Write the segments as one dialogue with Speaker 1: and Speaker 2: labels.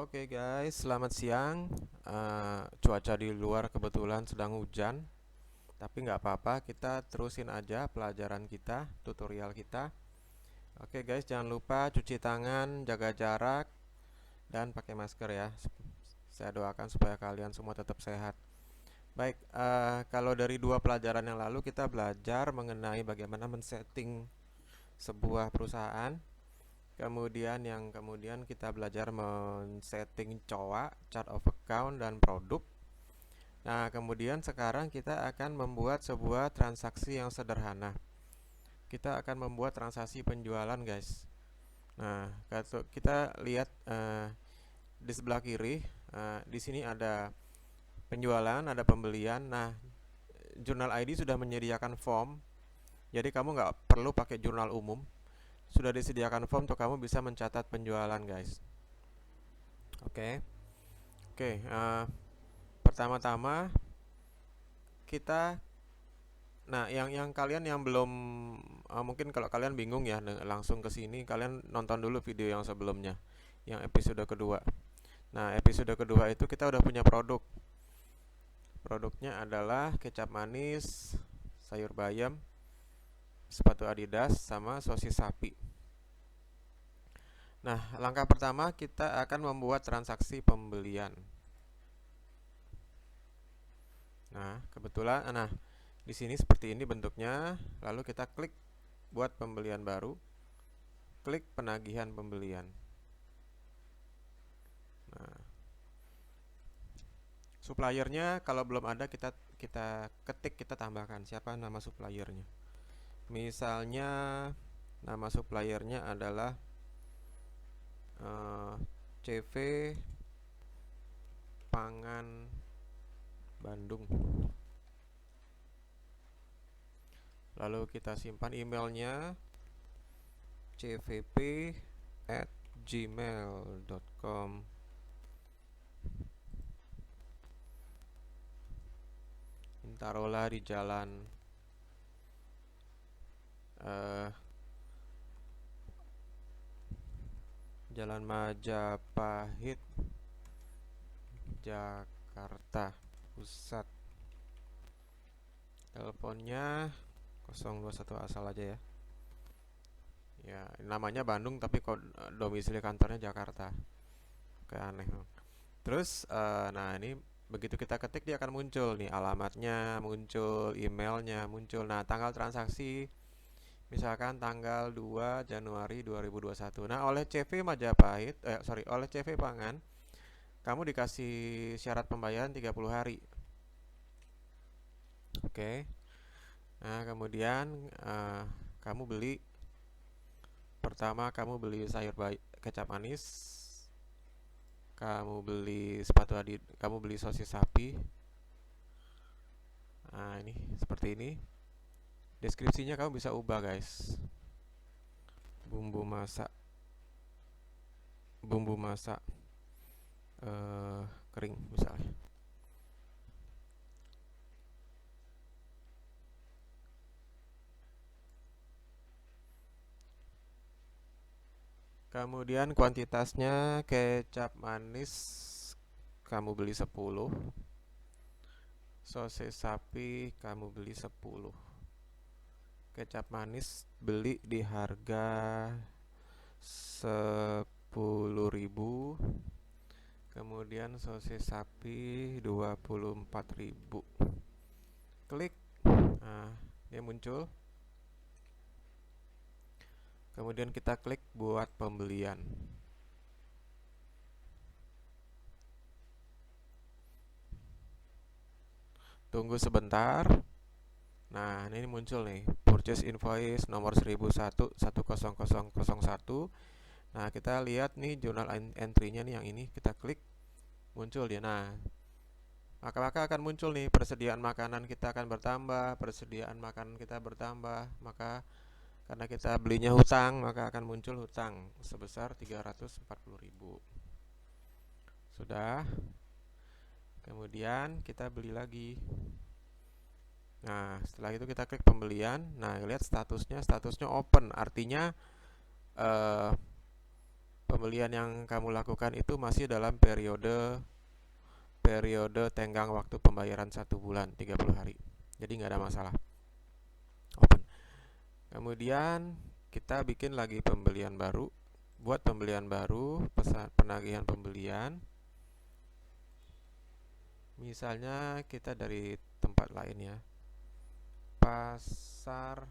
Speaker 1: Oke guys, selamat siang. Cuaca di luar kebetulan sedang hujan, tapi nggak apa-apa, kita terusin aja pelajaran kita, tutorial kita. Oke guys, jangan lupa cuci tangan, jaga jarak, dan pakai masker ya. Saya doakan supaya kalian semua tetap sehat. Baik, kalau dari dua pelajaran yang lalu kita belajar mengenai bagaimana men-setting sebuah perusahaan. Kemudian kita belajar men-setting COA, chart of account, dan produk. Nah, kemudian sekarang kita akan membuat sebuah transaksi yang sederhana. Kita akan membuat transaksi penjualan, guys. Nah, kita lihat di sebelah kiri, di sini ada penjualan, ada pembelian. Nah, Jurnal ID sudah menyediakan form, jadi kamu nggak perlu pakai jurnal umum. Sudah disediakan form untuk kamu bisa mencatat penjualan, guys. Oke, oke. Pertama-tama kita, nah yang kalian yang belum, mungkin kalau kalian bingung ya langsung ke sini, kalian nonton dulu video yang sebelumnya, yang episode kedua. Nah, episode kedua itu kita udah punya produk. Produknya adalah kecap manis, sayur bayam, sepatu Adidas, sama sosis sapi. Nah, langkah pertama kita akan membuat transaksi pembelian. Nah, kebetulan, di sini seperti ini bentuknya. Lalu kita klik buat pembelian baru, klik penagihan pembelian. Nah, suppliernya kalau belum ada kita ketik, kita tambahkan siapa nama suppliernya. Misalnya nama suppliernya adalah CV Pangan Bandung. Lalu kita simpan emailnya cvp@gmail.com. Taruhlah di jalan Jalan Majapahit, Jakarta Pusat. Teleponnya 021, asal aja ya. Ya, namanya Bandung tapi kok domisili kantornya Jakarta. Kayak aneh. Terus nah ini begitu kita ketik dia akan muncul nih, alamatnya muncul, emailnya muncul. Nah, tanggal transaksi misalkan tanggal 2 Januari 2021. Nah, oleh CV Majapahit, oleh CV Pangan, kamu dikasih syarat pembayaran 30 hari. Oke. Nah, kemudian pertama kamu beli kecap manis, kamu beli kamu beli sosis sapi. Nah, ini seperti ini. Deskripsinya kamu bisa ubah, guys. Bumbu masak kering misalnya. Kemudian kuantitasnya kecap manis kamu beli 10, sosis sapi kamu beli 10. Kecap manis beli di harga 10.000, kemudian sosis sapi 24.000. Klik, nah dia muncul. Kemudian kita klik buat pembelian. Tunggu sebentar. Nah, ini muncul nih, purchase invoice nomor 1001 10001. Nah, kita lihat nih journal entry-nya nih, yang ini kita klik, muncul dia. Nah, maka akan muncul nih persediaan makanan kita akan bertambah, maka karena kita belinya hutang, maka akan muncul hutang sebesar 340.000. Sudah. Kemudian kita beli lagi. Nah, setelah itu kita klik pembelian. Nah, lihat statusnya open, artinya pembelian yang kamu lakukan itu masih dalam periode tenggang waktu pembayaran 1 bulan 30 hari. Jadi nggak ada masalah. Open. Kemudian kita bikin lagi pembelian baru. Buat pembelian baru, penagihan pembelian. Misalnya kita dari tempat lain ya. Pasar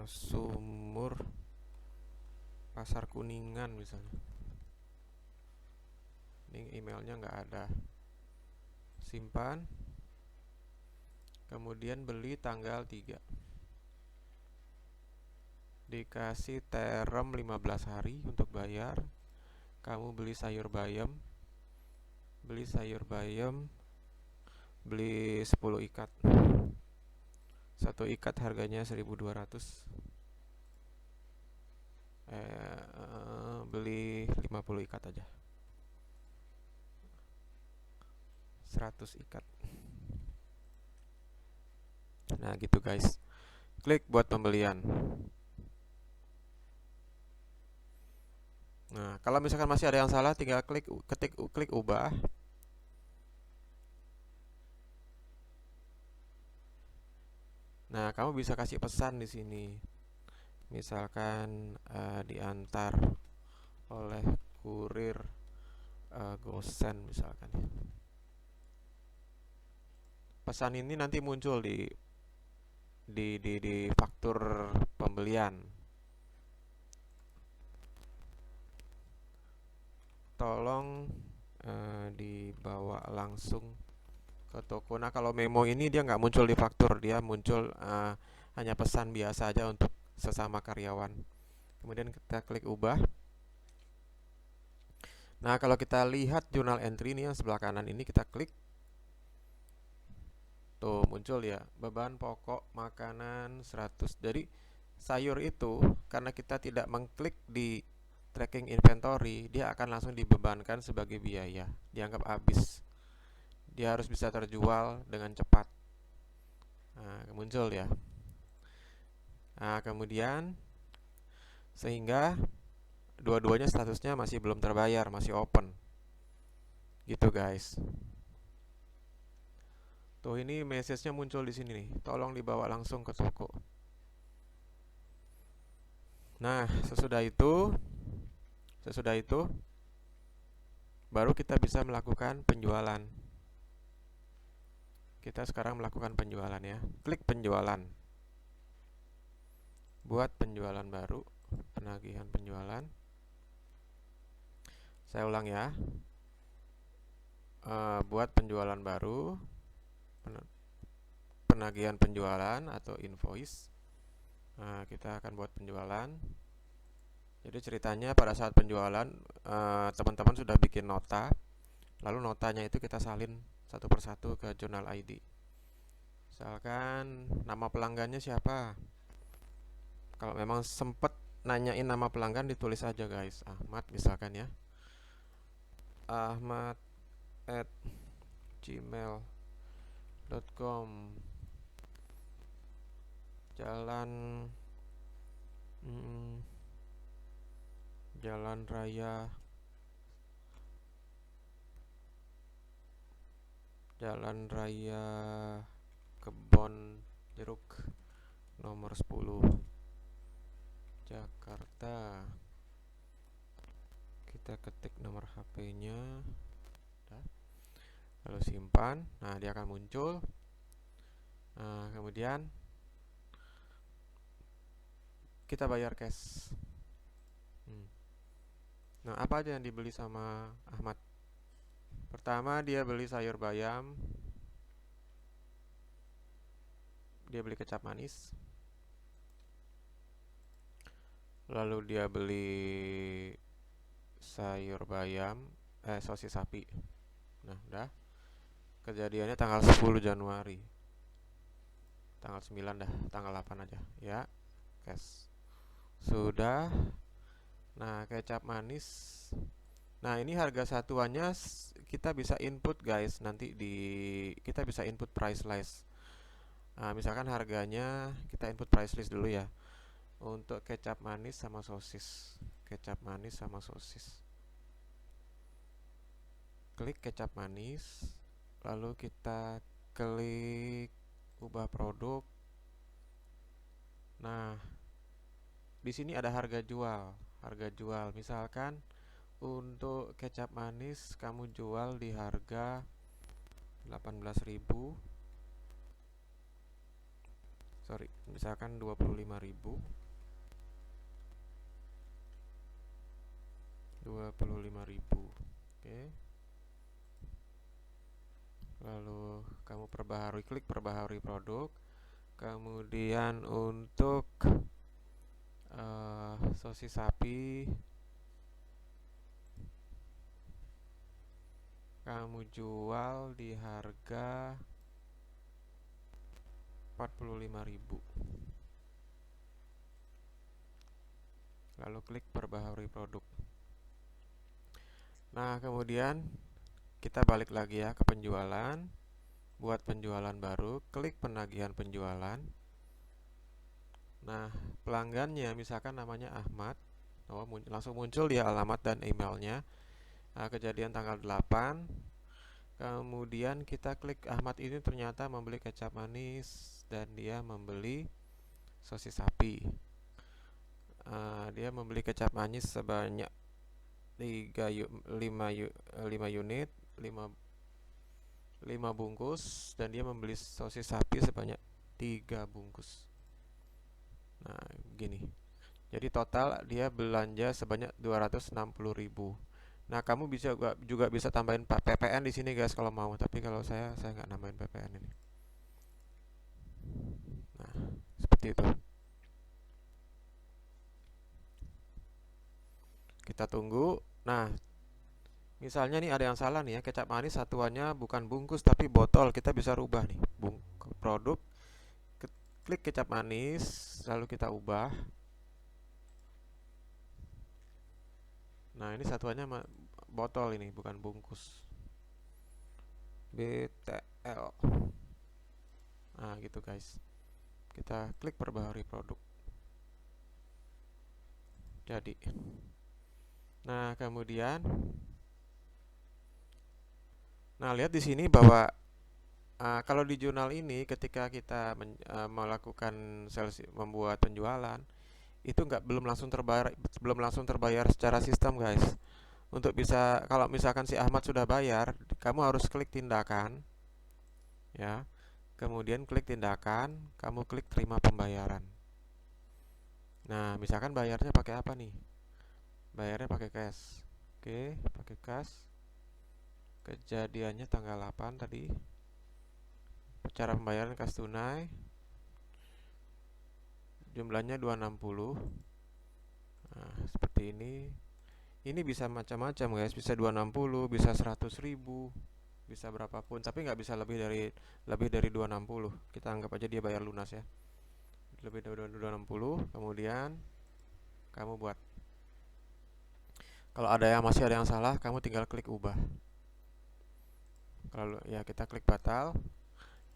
Speaker 1: Sumur, Pasar Kuningan misalnya. Ini emailnya nggak ada. Simpan. Kemudian beli tanggal 3. Dikasih term 15 hari untuk bayar. Kamu beli sayur bayam. Beli 10 ikat. Satu ikat harganya 1.200. Beli 50 ikat aja. 100 ikat. Nah gitu guys. Klik buat pembelian. Nah kalau misalkan masih ada yang salah, tinggal klik ubah. Nah kamu bisa kasih pesan di sini. Misalkan diantar oleh kurir Gosen misalkan. Pesan ini nanti muncul di faktur pembelian. Tolong dibawa langsung ke toko. Nah kalau memo ini dia nggak muncul di faktur, dia muncul hanya pesan biasa aja untuk sesama karyawan. Kemudian kita klik ubah. Nah kalau kita lihat jurnal entry ini yang sebelah kanan ini, kita klik. Tuh muncul ya, beban pokok makanan 100. Jadi sayur itu karena kita tidak mengklik di tracking inventory, dia akan langsung dibebankan sebagai biaya, dianggap habis. Dia harus bisa terjual dengan cepat. Nah, muncul ya. Nah, kemudian sehingga dua-duanya statusnya masih belum terbayar, masih open. Gitu guys. Tuh ini message-nya muncul di sini nih. Tolong dibawa langsung ke toko. Nah, sesudah itu baru kita bisa melakukan penjualan. Kita sekarang melakukan penjualan ya. Klik penjualan. Buat penjualan baru, penagihan penjualan. Saya ulang ya. Buat penjualan baru, penagihan penjualan atau invoice. Nah, kita akan buat penjualan. Jadi ceritanya pada saat penjualan teman-teman sudah bikin nota, lalu notanya itu kita salin satu persatu ke jurnal ID. Misalkan nama pelanggannya siapa. Kalau memang sempet nanyain nama pelanggan, ditulis aja guys, Ahmad misalkan ya. ahmad@gmail.com. Jalan Raya Kebon Jeruk nomor 10 Jakarta. Kita ketik nomor HP-nya, lalu simpan. Nah dia akan muncul. Nah kemudian kita bayar cash. Nah apa aja yang dibeli sama Ahmad? Pertama dia beli sayur bayam, dia beli kecap manis, lalu dia beli sayur bayam, sosis sapi. Nah udah, kejadiannya tanggal 10 Januari. Tanggal 9 dah, tanggal 8 aja ya. Cash sudah. Nah kecap manis, nah ini harga satuannya kita bisa input guys. Nanti kita bisa input price list. Nah misalkan harganya kita input price list dulu ya, untuk kecap manis sama sosis. kecap manis sama sosis. Klik kecap manis, lalu kita klik ubah produk. Nah, di sini ada harga jual. Harga jual misalkan untuk kecap manis kamu jual di harga 18.000. Sorry, misalkan 25.000. 25.000. Oke. Lalu kamu perbaharui, klik perbaharui produk. Kemudian untuk sosis sapi kamu jual di harga 45.000. Lalu klik perbaharui produk. Nah, kemudian kita balik lagi ya ke penjualan. Buat penjualan baru, klik penagihan penjualan. Nah, pelanggannya misalkan namanya Ahmad. Oh, langsung muncul dia alamat dan emailnya. Nah, kejadian tanggal 8. Kemudian kita klik Ahmad ini ternyata membeli kecap manis dan dia membeli sosis sapi. Dia membeli kecap manis sebanyak 5 unit, 5 bungkus, dan dia membeli sosis sapi sebanyak 3 bungkus. Nah, gini. Jadi total dia belanja sebanyak 260.000. Nah, kamu bisa juga bisa tambahin PPN di sini guys kalau mau, tapi kalau saya nggak nambahin PPN ini. Nah, seperti itu. Kita tunggu. Nah, misalnya nih ada yang salah nih ya, kecap manis satuannya bukan bungkus tapi botol. Kita bisa rubah nih, produk, klik kecap manis, lalu kita ubah. Nah, ini satuannya botol ini, bukan bungkus. BTL. Nah, gitu guys. Kita klik perbaharui produk. Jadi. Nah, kemudian lihat di sini bahwa kalau di jurnal ini ketika kita melakukan sales, membuat penjualan, itu belum langsung terbayar secara sistem guys. Untuk bisa, kalau misalkan si Ahmad sudah bayar, kamu harus klik tindakan ya, kemudian klik tindakan, kamu klik terima pembayaran. Nah, misalkan bayarnya pakai apa nih? Bayarnya pakai cash. Oke, pakai cash. Kejadiannya tanggal 8 tadi. Cara pembayaran cash tunai. Jumlahnya 260. Nah, seperti ini. Ini bisa macam-macam guys, bisa 260, bisa 100.000, bisa berapapun, tapi nggak bisa lebih dari 260. Kita anggap aja dia bayar lunas ya. Lebih dari 260, kemudian kamu buat. Kalau masih ada yang salah, kamu tinggal klik ubah. Kalau ya kita klik batal.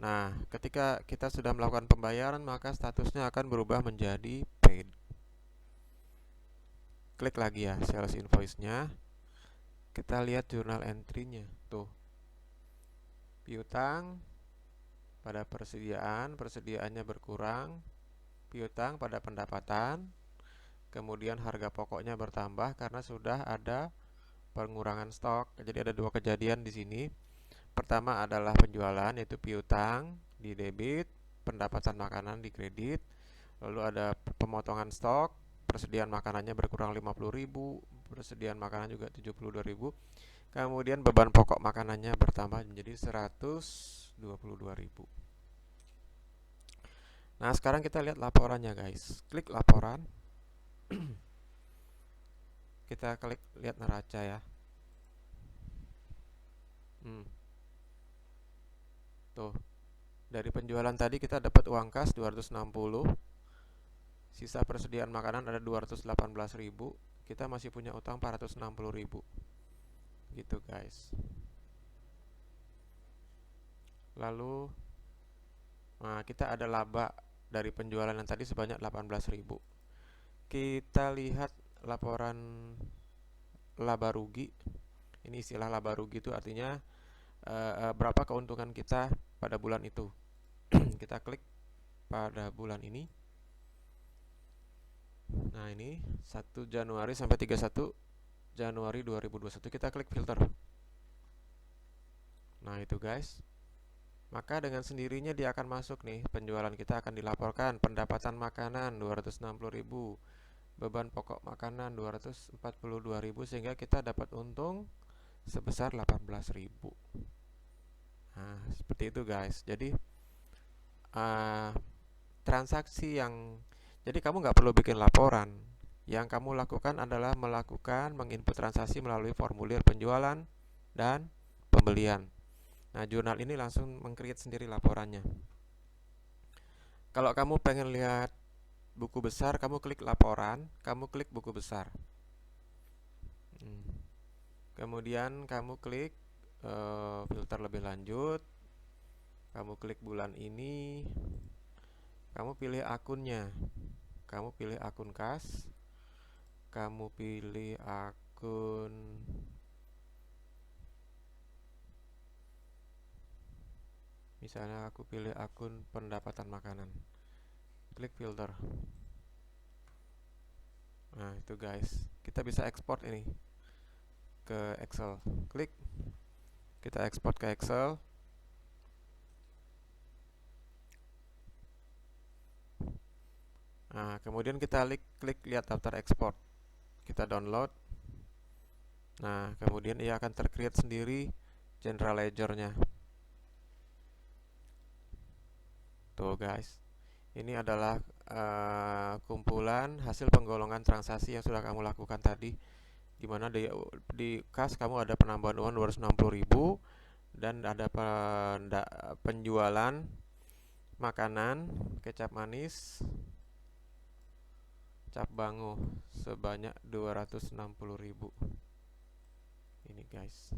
Speaker 1: Nah, ketika kita sudah melakukan pembayaran, maka statusnya akan berubah menjadi paid. Klik lagi ya sales invoice-nya. Kita lihat jurnal entry-nya. Tuh. Piutang pada persediaannya berkurang. Piutang pada pendapatan. Kemudian harga pokoknya bertambah karena sudah ada pengurangan stok. Jadi ada 2 kejadian di sini. Pertama adalah penjualan, yaitu piutang di debit, pendapatan makanan di kredit. Lalu ada pemotongan stok, persediaan makanannya berkurang 50.000, persediaan makanan juga 72.000. Kemudian beban pokok makanannya bertambah menjadi 122.000. Nah, sekarang kita lihat laporannya guys. Klik laporan. Kita klik lihat neraca ya. Tuh. Dari penjualan tadi kita dapat uang kas 260. Sisa persediaan makanan ada 218.000. Kita masih punya utang 460.000. Gitu guys. Lalu kita ada laba dari penjualan yang tadi sebanyak 18.000. Kita lihat laporan laba rugi. Ini istilah laba rugi itu artinya berapa keuntungan kita pada bulan itu. Kita klik pada bulan ini. Nah, ini 1 Januari sampai 31 Januari 2021. Kita klik filter. Nah, itu guys. Maka dengan sendirinya dia akan masuk nih. Penjualan kita akan dilaporkan. Pendapatan makanan 260.000. Beban pokok makanan 242.000, sehingga kita dapat untung sebesar 18.000. Nah, seperti itu guys. Jadi transaksi yang jadi kamu nggak perlu bikin laporan. Yang kamu lakukan adalah menginput transaksi melalui formulir penjualan dan pembelian. Nah, jurnal ini langsung meng-create sendiri laporannya. Kalau kamu pengen lihat buku besar, kamu klik laporan, kamu klik buku besar. Kemudian kamu klik filter lebih lanjut. Kamu klik bulan ini. Kamu pilih akunnya. Kamu pilih akun kas. Kamu pilih akun misalnya aku pilih akun pendapatan makanan. Klik filter. Nah, itu guys. Kita bisa ekspor ini ke Excel. Klik. Kita ekspor ke Excel. Nah, kemudian kita klik lihat daftar ekspor. Kita download. Nah, kemudian ia akan tercreate sendiri general ledger-nya. Tuh guys. Ini adalah kumpulan hasil penggolongan transaksi yang sudah kamu lakukan tadi, di mana di kas kamu ada penambahan uang 260.000 dan ada penjualan makanan kecap manis cap bango sebanyak 260.000. Ini guys.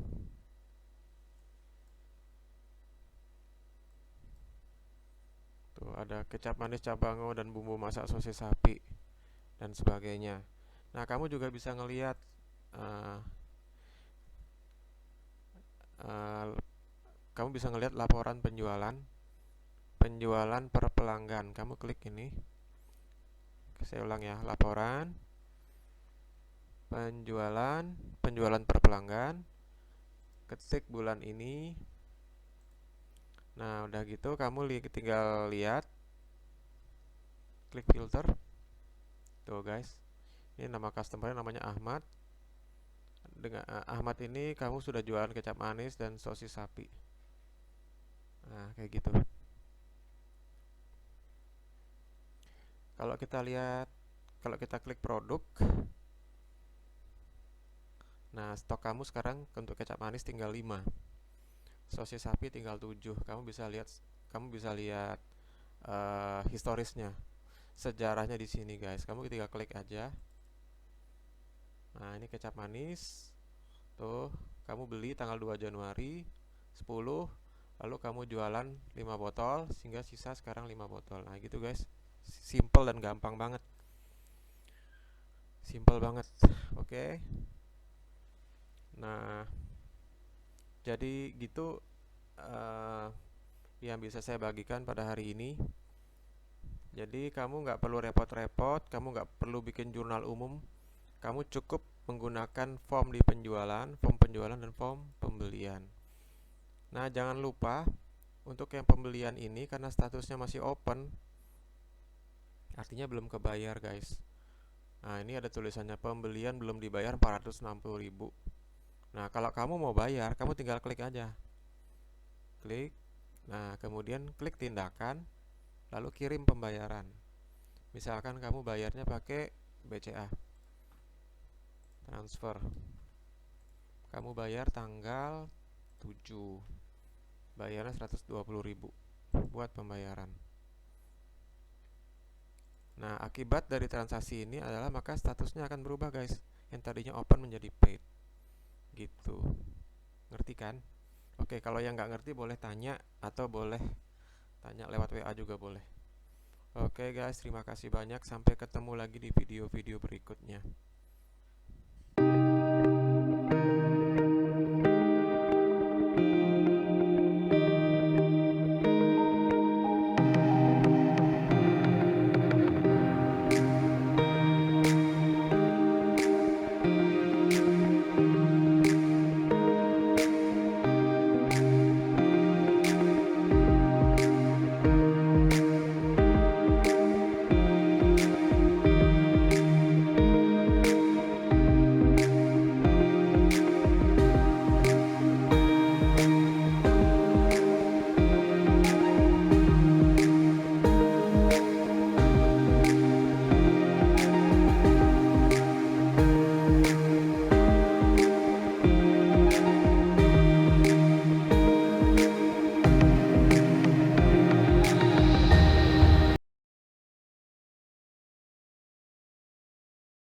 Speaker 1: Tuh ada kecap manis cap bango dan bumbu masak sosis sapi dan sebagainya. Nah, kamu juga bisa ngelihat kamu bisa ngelihat laporan penjualan per pelanggan. Kamu klik ini. Saya ulang ya, laporan penjualan per pelanggan. Ketik bulan ini. Nah, udah gitu kamu tinggal lihat, klik filter. Tuh guys, ini nama customer namanya Ahmad. Dengan Ahmad ini kamu sudah jualan kecap manis dan sosis sapi. Nah, kayak gitu. Kalau kita klik produk. Nah, stok kamu sekarang untuk kecap manis tinggal 5. Sosis sapi tinggal 7. Kamu bisa lihat historisnya, sejarahnya di sini guys. Kamu tinggal klik aja. Nah, ini kecap manis. Tuh, kamu beli tanggal 2 Januari 10, lalu kamu jualan 5 botol sehingga sisa sekarang 5 botol. Nah, gitu guys. Simple dan gampang banget. Simple banget. Oke. Nah, jadi gitu yang bisa saya bagikan pada hari ini. Jadi kamu nggak perlu repot-repot, kamu nggak perlu bikin jurnal umum. Kamu cukup menggunakan form penjualan dan form pembelian. Nah, jangan lupa untuk yang pembelian ini karena statusnya masih open, artinya belum kebayar guys. Nah, ini ada tulisannya pembelian belum dibayar 460.000. Nah, kalau kamu mau bayar, kamu tinggal klik aja. Klik. Nah, kemudian klik tindakan, lalu kirim pembayaran. Misalkan kamu bayarnya pakai BCA. Transfer. Kamu bayar tanggal 7. Bayarnya 120.000 buat pembayaran. Nah, akibat dari transaksi ini adalah maka statusnya akan berubah guys. Yang tadinya open menjadi paid. Gitu. Ngerti kan? Oke, kalau yang nggak ngerti boleh tanya atau boleh tanya lewat WA juga boleh. Oke guys, terima kasih banyak. Sampai ketemu lagi di video-video berikutnya.